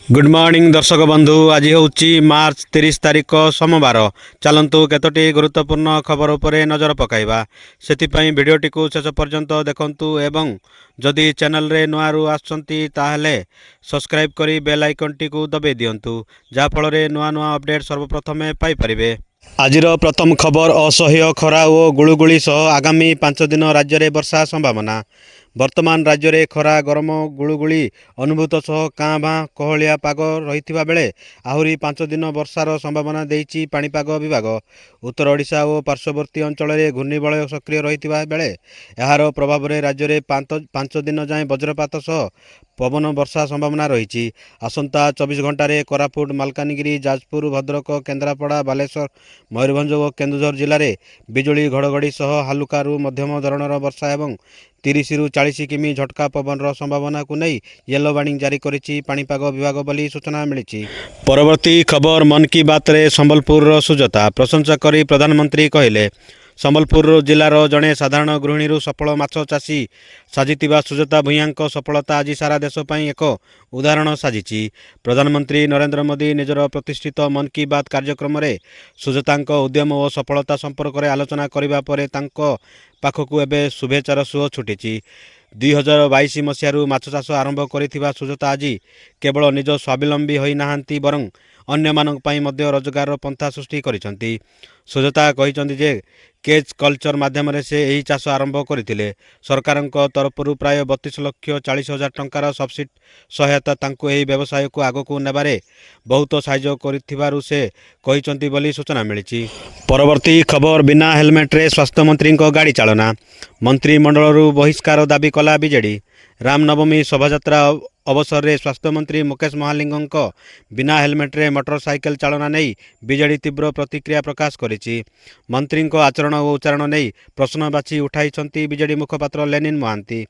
Good morning दर्शक बंधु। आज हूँ मार्च 30 तारिख सोमवार। चलतु केतोटी गुरुत्वपूर्ण खबर उपरे नजर पकाइबा। सेतिपई भिडियोटी को शेष पर्यंत देखंतु एवं जदि चैनल रे नुआरू आछंती ताहले सब्सक्राइब करी बेल आइकन टी को दबे दियंतु, जा फल रे नुआ नुआ अपडेट सर्वप्रथमे पाई परिबे। आजिर प्रथम खबर असह्य खरा और गुळुगुळी सह आगामी 5 दिन राज्य में वर्षा संभावना। वर्तमान राज्य में खरा गरम गुळुगुळी अनुभूत सह काँ भाँ कहलिया पाग रही बेले आहरी 5 दिन वर्षार संभावना देइछि पाणीपाग विभाग। उत्तर ओडिशा और पार्श्ववर्ती अंचल में घूर्णिबलय सक्रिय रही बेले यार प्रभाव में राज्य में 5 दिन जाए वज्रपात सह पवन वर्षा संभावना रही। आसंता 24 घंटे कोरापुट, मालकानगिरी, जाजपुर, भद्रक, केन्द्रापड़ा, बालेश्वर, मयूरभंज और केन्दुझर जिले में बिजुली घड़घड़ी सह हालुकारु मध्यम धरणर वर्षा एवं 30 रु 40 किमी झटका पवन संभावना को नहीं येलो वार्निंग जारी करिछि पाणीपाग विभाग बोली सूचना मिली। परवर्ती खबर मन की बात रे संबलपुर सुजता प्रशंसा करी प्रधानमंत्री कहले संबलपुर जिलार जड़े साधारण गृहिणी सफल माछ चाषी साजिथिबा सुजता भूयां सफलता आज सारा देश पई एक उदाहरण साजिछि। प्रधानमंत्री नरेंद्र मोदी निजर प्रतिष्ठित मन की बात कार्यक्रम रे सुजता उद्यम और सफलता संपर्क में आलोचना करने पर पाखकू एवं शुभेच्छार सुओ छुटी। 2022 मसीह माछ चाष आरंभ कर सुजता आज केवल निज स्वावलंबी होई नाहांती बरं अन्य मानक पई मध्य रोजगार पंथा सृष्टि करिसंती। सुजता कहिसंती जे केज कल्चर माध्यम से यही चाष आरंभ करथिले। सरकारक तरफ प्राय 32,40,000 टंकार सब्सिडी सहायता तांको एही व्यवसाय को आगकू नेबारे बहुत साहाय्य करिथिबारु से कहिसंती बोली सूचना मिली। परवर्ती खबर बिना हेलमेट रे स्वास्थ्य मंत्री गाड़ी चालना मंत्रिमंडल बहिष्कार दाबी कला बीजेडी। रामनवमी शोभायात्रा अवसर में स्वास्थ्य मंत्री मुकेश महालिंग बिना हेलमेट रे मोटरसाइकेल चालना नहीं बीजेडी तीव्र प्रतिक्रिया प्रकाश करिछि। मंत्री आचरण और उच्चारण नहीं प्रश्नवाची उठाई बीजेडी मुखपात्र लेनिन महांती।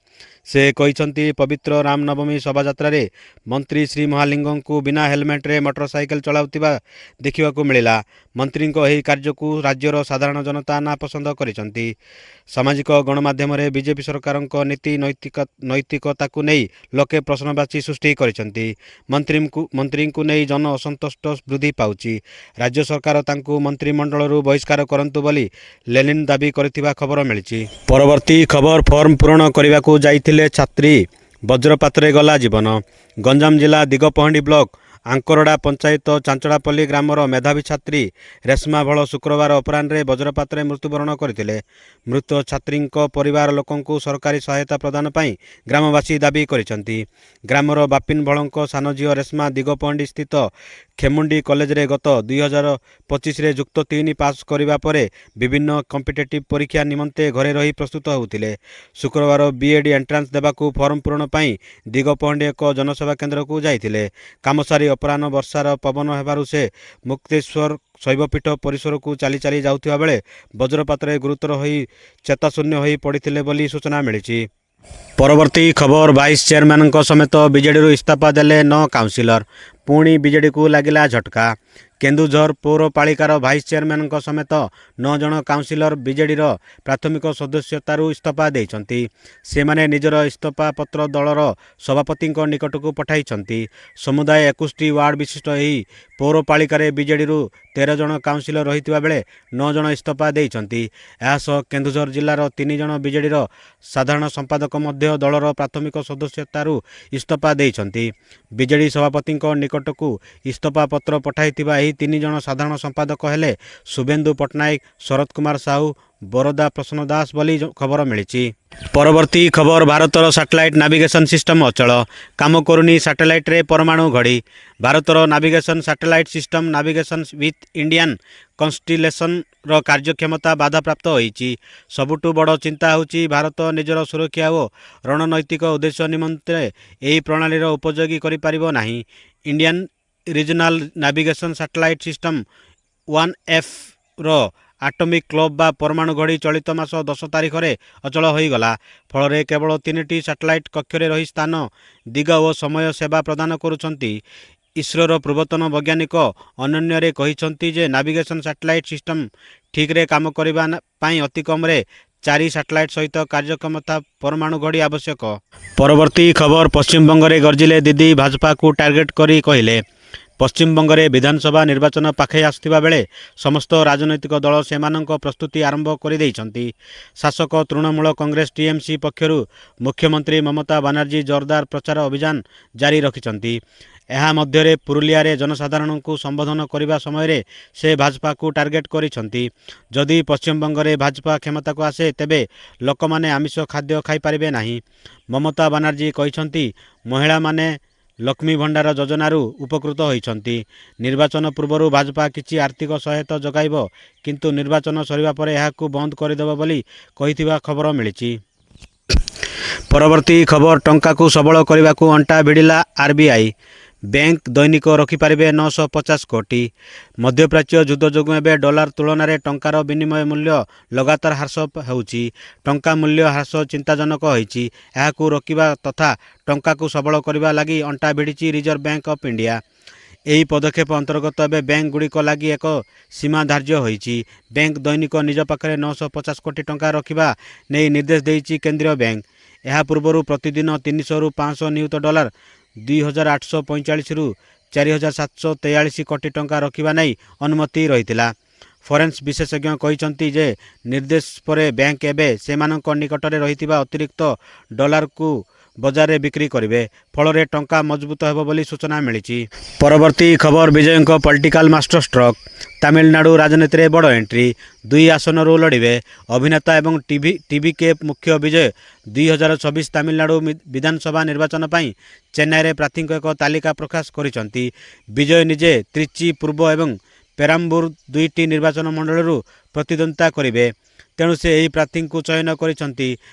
से कहिसंती पवित्र रामनवमी शोभायात्रा रे मंत्री श्री महालिंग को बिना हेलमेट रे मोटरसाइकेल चलाउतिबा देखिबाकू मिलिला। मंत्री एही कार्य को राज्यर साधारण जनता नापसंद करिसंती। सामाजिक गणमाध्यम रे बीजेपी सरकार नीति नैतिकता को नहीं लोके प्रश्नवाची सृष्टि करिसंती। मंत्री को नहीं जन असंतोष वृद्धि पाउछि। राज्य सरकार तांकू मंत्रिमंडल बहिष्कार करंतु बोली लेनिन दाबी करथिबा खबर मिली। परवर्ती खबर फॉर्म पूरण करने को जाइथिले छात्री वज्रपात रे गला जीवन। गंजाम जिला दिगपहंडी ब्लॉक आंकरडा पंचायत चांचड़ापल्ली ग्रामर मेधावी छात्री रेशमा भल शुक्रवार अपराह्न वज्रपात रे मृत्युवरण करथिले। मृत छात्री परिवार लोकंकु सरकारी सहायता प्रदान पई ग्रामवासी दाबी करिसंती। ग्रामर बापिन भलंक सान झियो रेशमा दिगपहंडी स्थित खेमुंडी कॉलेज रे गत 2025 रे युक्त 3 पास करिबा परे विभिन्न कॉम्पिटिटिव परीक्षा निमंते घरे रही प्रस्तुत होउथिले। शुक्रवार बीएड एंट्रांस देबाकू फॉर्म पूरण पई दिगपहंडी एक जनसेवा केंद्र को जाइथिले। कामसारी अपराह्न वर्षार पवन हेबारु से मुक्तेश्वर शैवपीठ परिसर को चली चली जाउथिबा बेले वज्रपात रे गुरुतर होई चेताशून्य होई पड़िथिले बोली सूचना मिली। परवर्ती खबर वाइस चेयरमैन समेत बीजेडी इस्तीफा देले 9 काउंसिलर। पुणी बीजेडी को लगिला झटका। केन्दुझर पौरपालिकार भाइस चेयरमैन समेत 9 जन काउंसिलर बीजेडी प्राथमिक सदस्यतारू इस्तीफा देइछंती। से माने निजर इस्तीफा पत्र दलर सभापति निकट को पठाइछंती। समुदाय 21 वार्ड विशिष्ट यही पौरपालिकार बीजेडी 13 जन काउंसिलर रही बेले 9 जन इस्तीफा देइछंती। यासह केन्दुझर जिलार 3 जन बीजेडी साधारण संपादक मध्य दलर प्राथमिक सदस्यतारू इस्तीफा देइछंती। बीजेडी सभापति निकट को इस्तीफा पत्र पठाइथिबा 3 जन साधारण संपादक हेले शुभेन्दु पट्टनायक, शरद कुमार साहू, बरोदा प्रसन्न दास बोली खबर मिली। परवर्ती खबर भारतर सैटेलाइट नाविगेशन सिस्टम अचल काम करुनी सैटेलाइट रे परमाणु घड़ी। भारतर नाविगेशन सैटेलाइट सिस्टम नाविगेशन विथ इंडियन कन्स्टिलेशन रो कार्यक्षमता बाधाप्राप्त होईची। सबुठु बड़ चिंता होची भारत निजर सुरक्षा और रणनैतिक उद्देश्य निमंते एही प्रणाली रो उपयोगी करि परिबो नाही। Indian regional navigation satellite system 1F रो आटमिक क्लब बा परमाणु घड़ी चलित मास 10 तारिख रे अचल होईगला। फल केवल 3टी सैटेलाइट कक्षरे रही स्थान, दिग और समय सेवा प्रदान करुछंती। इसरोर पूर्वतन वैज्ञानिक अनन्य रे कहिसंती जे नेविगेशन सैटेलाइट सिस्टम ठीक रे काम करिबा पई अति कम रे 4 ସାଟେଲାଇଟ୍ ସହିତ କାର୍ଯ୍ୟକ୍ଷମତା ପରମାଣୁ ଘଡ଼ି ଆବଶ୍ୟକ। ପରବର୍ତ୍ତୀ ଖବର ପଶ୍ଚିମବଙ୍ଗରେ ଗର୍ଜିଲେ ଦିଦି ଭାଜପାକୁ ଟାର୍ଗେଟ କରି କହିଲେ ପଶ୍ଚିମବଙ୍ଗରେ ବିଧାନସଭା ନିର୍ବାଚନ ପାଖେଇ ଆସୁଥିବା ବେଳେ ସମସ୍ତ ରାଜନୈତିକ ଦଳ ସେମାନଙ୍କ ପ୍ରସ୍ତୁତି ଆରମ୍ଭ କରିଦେଇଛନ୍ତି। ଶାସକ ତୃଣମୂଳ କଂଗ୍ରେସ ଟିଏମସି ପକ୍ଷରୁ ମୁଖ୍ୟମନ୍ତ୍ରୀ ମମତା ବାନାର୍ଜୀ ଜୋରଦାର ପ୍ରଚାର ଅଭିଯାନ ଜାରି ରଖିଛନ୍ତି। ଏହା ମଧ୍ୟରେ ପୁରୁଲିଆରେ ଜନସାଧାରଣଙ୍କୁ ସମ୍ବୋଧନ କରିବା ସମୟରେ ସେ ଭାଜପାକୁ ଟାର୍ଗେଟ କରିଛନ୍ତି। ଯଦି ପଶ୍ଚିମବଙ୍ଗରେ ଭାଜପା କ୍ଷମତାକୁ ଆସେ ତେବେ ଲୋକମାନେ ଆମିଷ ଖାଦ୍ୟ ଖାଇପାରିବେ ନାହିଁ। ମମତା ବାନାର୍ଜୀ କହିଛନ୍ତି ମହିଳାମାନେ ଲକ୍ଷ୍ମୀ ଭଣ୍ଡାର ଯୋଜନାରୁ ଉପକୃତ ହୋଇଛନ୍ତି। ନିର୍ବାଚନ ପୂର୍ବରୁ ଭାଜପା କିଛି ଆର୍ଥିକ ସହାୟତା ଯୋଗାଇବ କିନ୍ତୁ ନିର୍ବାଚନ ସରିବା ପରେ ଏହାକୁ ବନ୍ଦ କରିଦେବ ବୋଲି କହିଥିବା ଖବର ମିଳିଛି। ପରବର୍ତ୍ତୀ ଖବର ଟଙ୍କାକୁ ସବଳ କରିବାକୁ ଅଣ୍ଟା ଭିଡ଼ିଲା ଆରବିଆଇ। ବ୍ୟାଙ୍କ ଦୈନିକ ରଖିପାରିବେ 950 କୋଟି। ମଧ୍ୟପ୍ରାଚ୍ୟ ଯୁଦ୍ଧ ଯୋଗୁଁ ଏବେ ଡଲାର ତୁଳନାରେ ଟଙ୍କାର ବିନିମୟ ମୂଲ୍ୟ ଲଗାତାର ହ୍ରାସ ହେଉଛି। ଟଙ୍କା ମୂଲ୍ୟ ହ୍ରାସ ଚିନ୍ତାଜନକ ହୋଇଛି। ଏହାକୁ ରୋକିବା ତଥା ଟଙ୍କାକୁ ସବଳ କରିବା ଲାଗି ଅଣ୍ଟା ଭିଡ଼ିଛି ରିଜର୍ଭ ବ୍ୟାଙ୍କ ଅଫ୍ ଇଣ୍ଡିଆ। ଏହି ପଦକ୍ଷେପ ଅନ୍ତର୍ଗତ ଏବେ ବ୍ୟାଙ୍କଗୁଡ଼ିକ ଲାଗି ଏକ ସୀମା ଧାର୍ଯ୍ୟ ହୋଇଛି। ବ୍ୟାଙ୍କ ଦୈନିକ ନିଜ ପାଖରେ 950 କୋଟି ଟଙ୍କା ରଖିବା ନେଇ ନିର୍ଦ୍ଦେଶ ଦେଇଛି କେନ୍ଦ୍ରୀୟ ବ୍ୟାଙ୍କ। ଏହା ପୂର୍ବରୁ ପ୍ରତିଦିନ 300ରୁ 500 ନିୟୁତ ଡଲାର 2845ରୁ 4743 କୋଟି ଟଙ୍କା ରଖିବା ନେଇ ଅନୁମତି ରହିଥିଲା। ଫରେନ୍ସ ବିଶେଷଜ୍ଞ କହିଛନ୍ତି ଯେ ନିର୍ଦ୍ଦେଶ ପରେ ବ୍ୟାଙ୍କ ଏବେ ସେମାନଙ୍କ ନିକଟରେ ରହିଥିବା ଅତିରିକ୍ତ ଡଲାରକୁ ବଜାରରେ ବିକ୍ରି କରିବେ। ଫଳରେ ଟଙ୍କା ମଜବୁତ ହେବ ବୋଲି ସୂଚନା ମିଳିଛି। ପରବର୍ତ୍ତୀ ଖବର ବିଜୟଙ୍କ ପଲିଟିକାଲ ମାଷ୍ଟର ଷ୍ଟ୍ରୋକ୍। ତାମିଲନାଡୁ ରାଜନୀତିରେ ବଡ଼ ଏଣ୍ଟ୍ରି। 2 ଆସନରୁ ଲଢ଼ିବେ। ଅଭିନେତା ଏବଂ ଟିଭିକେ ମୁଖ୍ୟ ବିଜୟ 2024 ତାମିଲନାଡୁ ବିଧାନସଭା ନିର୍ବାଚନ ପାଇଁ ଚେନ୍ନାଇରେ ପ୍ରାର୍ଥୀଙ୍କ ଏକ ତାଲିକା ପ୍ରକାଶ କରିଛନ୍ତି। ବିଜୟ ନିଜେ ତ୍ରିଚି ପୂର୍ବ ଏବଂ ପେରାମ୍ବୁର 2ଟି ନିର୍ବାଚନ ମଣ୍ଡଳୀରୁ ପ୍ରତିଦ୍ୱନ୍ଦ୍ୱିତା କରିବେ। ତେଣୁ ସେ ଏହି ପ୍ରାର୍ଥୀଙ୍କୁ ଚୟନ କରିଛନ୍ତି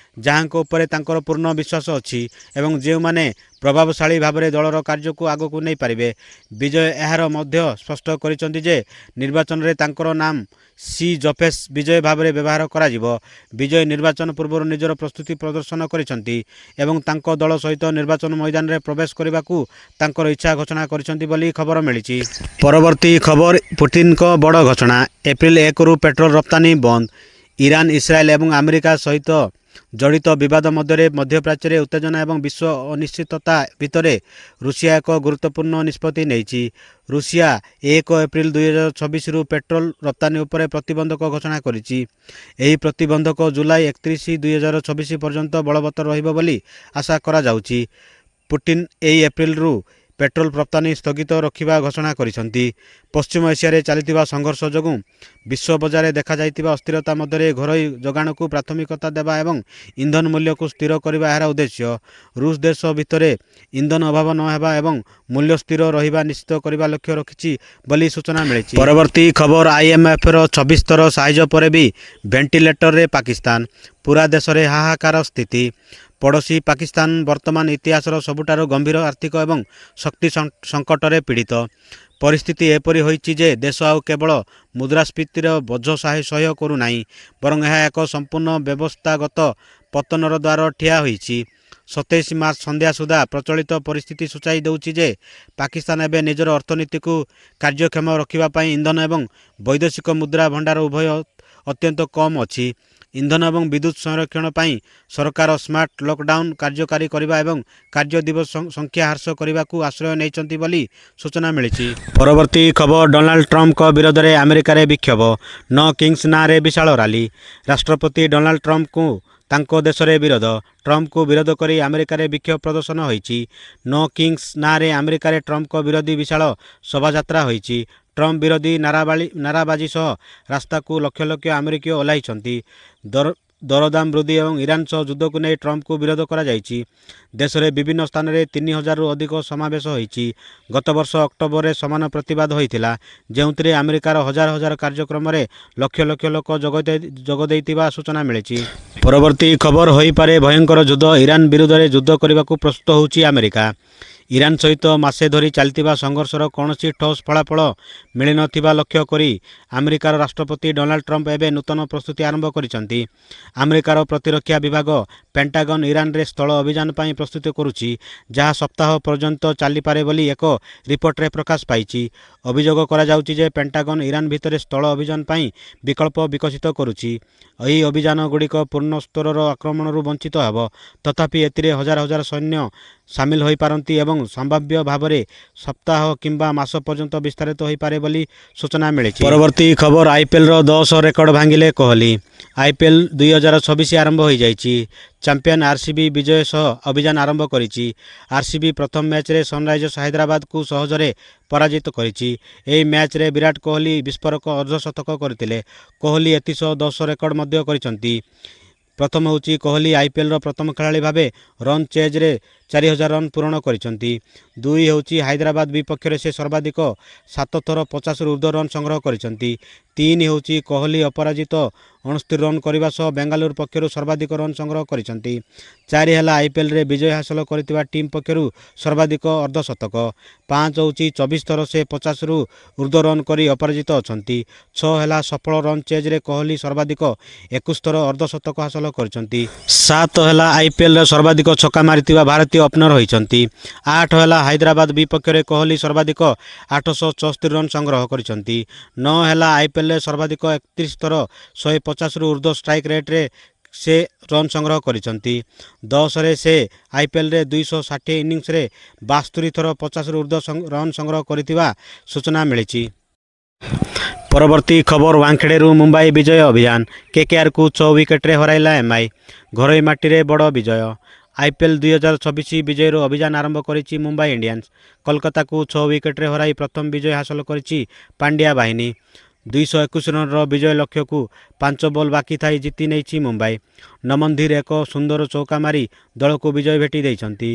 ଯାହାଙ୍କ ଉପରେ ତାଙ୍କର ପୂର୍ଣ୍ଣ ବିଶ୍ୱାସ ଅଛି ଏବଂ ଯେଉଁମାନେ ପ୍ରଭାବଶାଳୀ ଭାବରେ ଦଳର କାର୍ଯ୍ୟକୁ ଆଗକୁ ନେଇପାରିବେ। ବିଜୟ ଏହାର ମଧ୍ୟ ସ୍ପଷ୍ଟ କରିଛନ୍ତି ଯେ ନିର୍ବାଚନରେ ତାଙ୍କର ନାମ ସି ଜୋଫେଶ ବିଜୟ ଭାବରେ ବ୍ୟବହାର କରାଯିବ। ବିଜୟ ନିର୍ବାଚନ ପୂର୍ବରୁ ନିଜର ପ୍ରସ୍ତୁତି ପ୍ରଦର୍ଶନ କରିଛନ୍ତି ଏବଂ ତାଙ୍କ ଦଳ ସହିତ ନିର୍ବାଚନ ମଇଦାନରେ ପ୍ରବେଶ କରିବାକୁ ତାଙ୍କର ଇଚ୍ଛା ଘୋଷଣା କରିଛନ୍ତି ବୋଲି ଖବର ମିଳିଛି। ପରବର୍ତ୍ତୀ ଖବର ପୁଟିନଙ୍କ ବଡ଼ ଘୋଷଣା। ଏପ୍ରିଲ 1ରୁ ପେଟ୍ରୋଲ ରପ୍ତାନି ବନ୍ଦ। ଇରାନ ଇସ୍ରାଏଲ ଏବଂ ଆମେରିକା ସହିତ ଜଡ଼ିତ ବିବାଦ ମଧ୍ୟରେ ମଧ୍ୟପ୍ରାଚ୍ୟରେ ଉତ୍ତେଜନା ଏବଂ ବିଶ୍ୱ ଅନିଶ୍ଚିତତା ଭିତରେ ରୁଷିଆ ଏକ ଗୁରୁତ୍ୱପୂର୍ଣ୍ଣ ନିଷ୍ପତ୍ତି ନେଇଛି। ରୁଷିଆ 1 ଏପ୍ରିଲ 2024ରୁ ପେଟ୍ରୋଲ ରପ୍ତାନି ଉପରେ ପ୍ରତିବନ୍ଧକ ଘୋଷଣା କରିଛି। ଏହି ପ୍ରତିବନ୍ଧକ ଜୁଲାଇ 31, 2024 ପର୍ଯ୍ୟନ୍ତ ବଳବତ୍ତର ରହିବ ବୋଲି ଆଶା କରାଯାଉଛି। ପୁଟିନ ଏହି ଏପ୍ରିଲରୁ ପେଟ୍ରୋଲ ରପ୍ତାନି ସ୍ଥଗିତ ରଖିବା ଘୋଷଣା କରିଛନ୍ତି। ପଶ୍ଚିମ ଏସିଆରେ ଚାଲିଥିବା ସଂଘର୍ଷ ଯୋଗୁଁ ବିଶ୍ୱ ବଜାରରେ ଦେଖାଯାଇଥିବା ଅସ୍ଥିରତା ମଧ୍ୟରେ ଘରୋଇ ଯୋଗାଣକୁ ପ୍ରାଥମିକତା ଦେବା ଏବଂ ଇନ୍ଧନ ମୂଲ୍ୟକୁ ସ୍ଥିର କରିବା ଏହାର ଉଦ୍ଦେଶ୍ୟ। ରୁଷ ଦେଶ ଭିତରେ ଇନ୍ଧନ ଅଭାବ ନ ହେବା ଏବଂ ମୂଲ୍ୟ ସ୍ଥିର ରହିବା ନିଶ୍ଚିତ କରିବା ଲକ୍ଷ୍ୟ ରଖିଛି ବୋଲି ସୂଚନା ମିଳିଛି। ପରବର୍ତ୍ତୀ ଖବର ଆଇଏମଏଫର 26 ଥର ସାହାଯ୍ୟ ପରେ ବି ଭେଣ୍ଟିଲେଟରରେ ପାକିସ୍ତାନ। ପୁରା ଦେଶରେ ହାହାକାର ସ୍ଥିତି। ପଡ଼ୋଶୀ ପାକିସ୍ତାନ ବର୍ତ୍ତମାନ ଇତିହାସର ସବୁଠାରୁ ଗମ୍ଭୀର ଆର୍ଥିକ ଏବଂ ଶକ୍ତି ସଙ୍କଟରେ ପୀଡ଼ିତ। ପରିସ୍ଥିତି ଏପରି ହୋଇଛି ଯେ ଦେଶ ଆଉ କେବଳ ମୁଦ୍ରାସ୍ଫୀତିର ବୋଝ ସହ୍ୟ କରୁନାହିଁ ବରଂ ଏହା ଏକ ସମ୍ପୂର୍ଣ୍ଣ ବ୍ୟବସ୍ଥାଗତ ପତନର ଦ୍ୱାର ଠିଆ ହୋଇଛି। 27 ମାର୍ଚ୍ଚ ସନ୍ଧ୍ୟା ସୁଦ୍ଧା ପ୍ରଚଳିତ ପରିସ୍ଥିତି ସୂଚାଇ ଦେଉଛି ଯେ ପାକିସ୍ତାନ ଏବେ ନିଜର ଅର୍ଥନୀତିକୁ କାର୍ଯ୍ୟକ୍ଷମ ରଖିବା ପାଇଁ ଇନ୍ଧନ ଏବଂ ବୈଦେଶିକ ମୁଦ୍ରା ଭଣ୍ଡାର ଉଭୟ ଅତ୍ୟନ୍ତ କମ୍ ଅଛି। ଇନ୍ଧନ ଏବଂ ବିଦ୍ୟୁତ୍ ସଂରକ୍ଷଣ ପାଇଁ ସରକାର ସ୍ମାର୍ଟ ଲକଡାଉନ୍ କାର୍ଯ୍ୟକାରୀ କରିବା ଏବଂ କାର୍ଯ୍ୟ ଦିବସ ସଂଖ୍ୟା ହ୍ରାସ କରିବାକୁ ଆଶ୍ରୟ ନେଇଛନ୍ତି ବୋଲି ସୂଚନା ମିଳିଛି। ପରବର୍ତ୍ତୀ ଖବର ଡୋନାଲ୍ଡ ଟ୍ରମ୍ପଙ୍କ ବିରୋଧରେ ଆମେରିକାରେ ବିକ୍ଷୋଭ। ନୋ କିଙ୍ଗସ୍ ନାଁରେ ବିଶାଳ ରାଲି। ରାଷ୍ଟ୍ରପତି ଡୋନାଲ୍ଡ ଟ୍ରମ୍ପଙ୍କୁ ତାଙ୍କ ଦେଶରେ ବିରୋଧ। ଟ୍ରମ୍ପଙ୍କୁ ବିରୋଧ କରି ଆମେରିକାରେ ବିକ୍ଷୋଭ ପ୍ରଦର୍ଶନ ହୋଇଛି। ନୋ କିଙ୍ଗସ୍ ନାଁରେ ଆମେରିକାରେ ଟ୍ରମ୍ପଙ୍କ ବିରୋଧୀ ବିଶାଳ ଶୋଭାଯାତ୍ରା ହୋଇଛି। ଟ୍ରମ୍ପ ବିରୋଧୀ ନାରାବାଜି ସହ ରାସ୍ତାକୁ ଲକ୍ଷ ଲକ୍ଷ ଆମେରିକୀୟ ଓହ୍ଲାଇଛନ୍ତି। ଦରଦାମ ବୃଦ୍ଧି ଏବଂ ଇରାନ ସହ ଯୁଦ୍ଧକୁ ନେଇ ଟ୍ରମ୍ପଙ୍କୁ ବିରୋଧ କରାଯାଇଛି। ଦେଶରେ ବିଭିନ୍ନ ସ୍ଥାନରେ 3000ରୁ ଅଧିକ ସମାବେଶ ହୋଇଛି। ଗତ ବର୍ଷ ଅକ୍ଟୋବରରେ ସମାନ ପ୍ରତିବାଦ ହୋଇଥିଲା ଯେଉଁଥିରେ ଆମେରିକାର ହଜାର ହଜାର କାର୍ଯ୍ୟକ୍ରମରେ ଲକ୍ଷ ଲକ୍ଷ ଲୋକ ଯୋଗ ଦେଇଥିବା ସୂଚନା ମିଳିଛି। ପରବର୍ତ୍ତୀ ଖବର ହୋଇପାରେ ଭୟଙ୍କର ଯୁଦ୍ଧ। ଇରାନ ବିରୁଦ୍ଧରେ ଯୁଦ୍ଧ କରିବାକୁ ପ୍ରସ୍ତୁତ ହେଉଛି ଆମେରିକା। ଇରାନ ସହିତ ମାସେ ଧରି ଚାଲିଥିବା ସଂଘର୍ଷର କୌଣସି ଠୋସ୍ ଫଳାଫଳ ମିଳିନଥିବା ଲକ୍ଷ୍ୟ କରି ଆମେରିକାର ରାଷ୍ଟ୍ରପତି ଡୋନାଲ୍ଡ ଟ୍ରମ୍ପ ଏବେ ନୂତନ ପ୍ରସ୍ତୁତି ଆରମ୍ଭ କରିଛନ୍ତି। ଆମେରିକାର ପ୍ରତିରକ୍ଷା ବିଭାଗ ପେଣ୍ଟାଗନ ଇରାନରେ ସ୍ଥଳ ଅଭିଯାନ ପାଇଁ ପ୍ରସ୍ତୁତି କରୁଛି, ଯାହା ସପ୍ତାହ ପର୍ଯ୍ୟନ୍ତ ଚାଲିପାରେ ବୋଲି ଏକ ରିପୋର୍ଟରେ ପ୍ରକାଶ ପାଇଛି। ଅଭିଯୋଗ କରାଯାଉଛି ଯେ ପେଣ୍ଟାଗନ ଇରାନ ଭିତରେ ସ୍ଥଳ ଅଭିଯାନ ପାଇଁ ବିକଳ୍ପ ବିକଶିତ କରୁଛି। ଏହି ଅଭିଯାନ ଗୁଡ଼ିକ ପୂର୍ଣ୍ଣ ସ୍ତରର ଆକ୍ରମଣରୁ ବଞ୍ଚିତ ହେବ, ତଥାପି ଏଥିରେ ହଜାର ହଜାର ସୈନ୍ୟ ସାମିଲ ହୋଇପାରନ୍ତି ଏବଂ ସମ୍ଭାବ୍ୟ ଭାବରେ ସପ୍ତାହ କିମ୍ବା ମାସ ପର୍ଯ୍ୟନ୍ତ ବିସ୍ତାରିତ ହୋଇପାରେ ବୋଲି ସୂଚନା ମିଳିଛି। ପରବର୍ତ୍ତୀ ଖବର, ଆଇପିଏଲ୍ର 10 ରେକର୍ଡ ଭାଙ୍ଗିଲେ କୋହଲି। ଆଇପିଏଲ୍ 2026 ଆରମ୍ଭ ହୋଇଯାଇଛି। ଚାମ୍ପିୟନ ଆରସିବି ବିଜୟ ସହ ଅଭିଯାନ ଆରମ୍ଭ କରିଛି। ଆରସିବି ପ୍ରଥମ ମ୍ୟାଚରେ ସନରାଇଜର୍ସ ହାଇଦ୍ରାବାଦକୁ ସହଜରେ ପରାଜିତ କରିଛି। ଏହି ମ୍ୟାଚରେ ବିରାଟ କୋହଲି ବିସ୍ଫୋରକ ଅର୍ଦ୍ଧଶତକ କରିଥିଲେ। କୋହଲି ଏଥିସହ 10 ରେକର୍ଡ ମଧ୍ୟ କରିଛନ୍ତି। ପ୍ରଥମ ହେଉଛି କୋହଲି ଆଇପିଏଲ୍ର ପ୍ରଥମ ଖେଳାଳି ଭାବେ ରନ୍ ଚେଜ୍ରେ 4000 ରନ୍ ପୂରଣ କରିଛନ୍ତି। 2 ହେଉଛି ହାଇଦ୍ରାବାଦ ବିପକ୍ଷରେ ସେ ସର୍ବାଧିକ 7 ଥର 50ରୁ ଉର୍ଦ୍ଧ୍ୱ ରନ୍ ସଂଗ୍ରହ କରିଛନ୍ତି। 3 ହେଉଛି କୋହଲି ଅପରାଜିତ 69 ରନ୍ କରିବା ସହ ବେଙ୍ଗାଲୁରୁ ପକ୍ଷରୁ ସର୍ବାଧିକ ରନ୍ ସଂଗ୍ରହ କରିଛନ୍ତି। 4 ହେଲା ଆଇପିଏଲ୍ରେ ବିଜୟ ହାସଲ କରିଥିବା ଟିମ୍ ପକ୍ଷରୁ ସର୍ବାଧିକ ଅର୍ଦ୍ଧଶତକ। 5 ହେଉଛି 24 ଥର ସେ 50ରୁ ଉର୍ଦ୍ଧ୍ୱ ରନ୍ କରି ଅପରାଜିତ ଅଛନ୍ତି। 6 ହେଲା ସଫଳ ରନ୍ ଚେଜ୍ରେ କୋହଲି ସର୍ବାଧିକ 21 ଥର ଅର୍ଦ୍ଧଶତକ ହାସଲ କରିଛନ୍ତି। 7 ହେଲା ଆଇପିଏଲ୍ରେ ସର୍ବାଧିକ ଛକା ମାରିଥିବା ଭାରତୀୟ ଓପନର ହୋଇଛନ୍ତି। 8 ହେଲା ହାଇଦ୍ରାବାଦ ବିପକ୍ଷରେ କୋହଲି ସର୍ବାଧିକ 874 ରନ୍ ସଂଗ୍ରହ କରିଛନ୍ତି। 9 ହେଲା ଆଇପିଏଲ୍ରେ ସର୍ବାଧିକ 31 ଥର 150ରୁ ଉର୍ଦ୍ଧ୍ୱ ଷ୍ଟ୍ରାଇକ୍ ରେଟ୍ରେ ସେ ରନ୍ ସଂଗ୍ରହ କରିଛନ୍ତି। 10ରେ ସେ ଆଇପିଏଲ୍ରେ 260 ଇନିଂସରେ 72 ଥର 50ରୁ ଉର୍ଦ୍ଧ୍ୱ ରନ୍ ସଂଗ୍ରହ କରିଥିବା ସୂଚନା ମିଳିଛି। ପରବର୍ତ୍ତୀ ଖବର, ୱାଙ୍ଗଖେଡ଼େରୁ ମୁମ୍ବାଇ ବିଜୟ ଅଭିଯାନ। କେକେଆରକୁ 6 ୱିକେଟରେ ହରାଇଲା ଏମ୍ଆଇ। ଘରୋଇ ମାଟିରେ ବଡ଼ ବିଜୟ। ଆଇପିଏଲ୍ 2026 ବିଜୟରୁ ଅଭିଯାନ ଆରମ୍ଭ କରିଛି ମୁମ୍ବାଇ ଇଣ୍ଡିଆନ୍ସ। କୋଲକାତାକୁ 6 ୱିକେଟରେ ହରାଇ ପ୍ରଥମ ବିଜୟ ହାସଲ କରିଛି ପାଣ୍ଡ୍ୟା ବାହିନୀ। 221 ରନ୍ର ବିଜୟ ଲକ୍ଷ୍ୟକୁ 5 ବଲ୍ ବାକି ଥାଇ ଜିତି ନେଇଛି ମୁମ୍ବାଇ। ନମନ ଧୀର ଏକ ସୁନ୍ଦର ଚୌକା ମାରି ଦଳକୁ ବିଜୟ ଭେଟି ଦେଇଛନ୍ତି।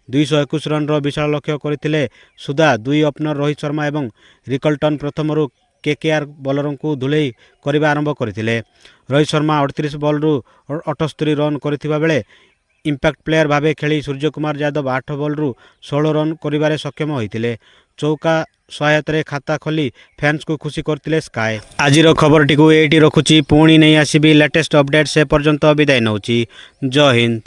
221 ରନ୍ର ବିଶାଳ ଲକ୍ଷ୍ୟ କରିଥିଲେ ସୁଦ୍ଧା 2 ଓପନର ରୋହିତ ଶର୍ମା ଏବଂ ରିକଲ୍ଟନ୍ ପ୍ରଥମରୁ କେକେଆର ବୋଲରଙ୍କୁ ଧୂଳେଇ କରିବା ଆରମ୍ଭ କରିଥିଲେ। ରୋହିତ ଶର୍ମା 38 ବଲ୍ରୁ 78 ରନ୍ କରିଥିବା ବେଳେ ଇମ୍ପାକ୍ଟ ପ୍ଲେୟାର ଭାବେ ଖେଳି ସୂର୍ଯ୍ୟକୁମାର ଯାଦବ 8 ବଲ୍ରୁ 16 ରନ୍ କରିବାରେ ସକ୍ଷମ ହୋଇଥିଲେ। ଚୌକା ସହାୟତାରେ ଖାତା ଖୋଲି ଫ୍ୟାନ୍ସକୁ ଖୁସି କରିଥିଲେ ସ୍କାଏ। ଆଜିର ଖବରଟିକୁ ଏଇଠି ରଖୁଛି। ପୁଣି ନେଇ ଆସିବି ଲେଟେଷ୍ଟ ଅପଡେଟ୍। ସେ ପର୍ଯ୍ୟନ୍ତ ବିଦାୟ ନେଉଛି। ଜୟ ହିନ୍ଦ।